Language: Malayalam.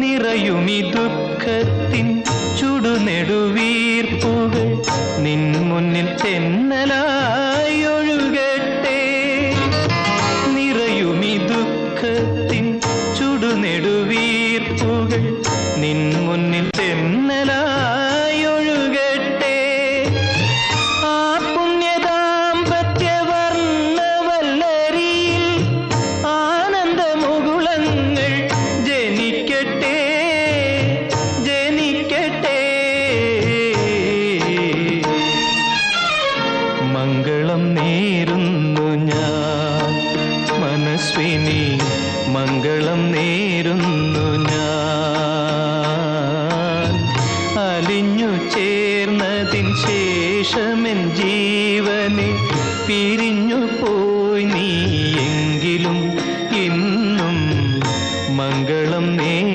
നിറയുമി ദുഃഖത്തിൻ ചുടുനെടുവീർപ്പുകൾ നിൻ മുന്നിൽ തെന്നലായി ഒഴുകട്ടെ. നിറയുമി ദുഃഖത്തിൻ ചുടുനെടുവീർപ്പുകൾ നിൻ മുന്നിൽ തെന്നലായി ഒഴുകട്ടെ. ആ പുണ്യദാമ്പത്യവർണ്ണവല്ലരിയിൽ ആനന്ദമുകുളങ്ങൾ ജനിക്കട്ടെ ജനിക്കട്ടെ. മംഗളം നേരുന്നു ഞാൻ മനസ്വിനി, മംഗളം നേരുന്നു ഞാൻ. അലിഞ്ഞു ചേർന്നതിൻ ശേഷമെൻ ജീവനെ പിരിഞ്ഞു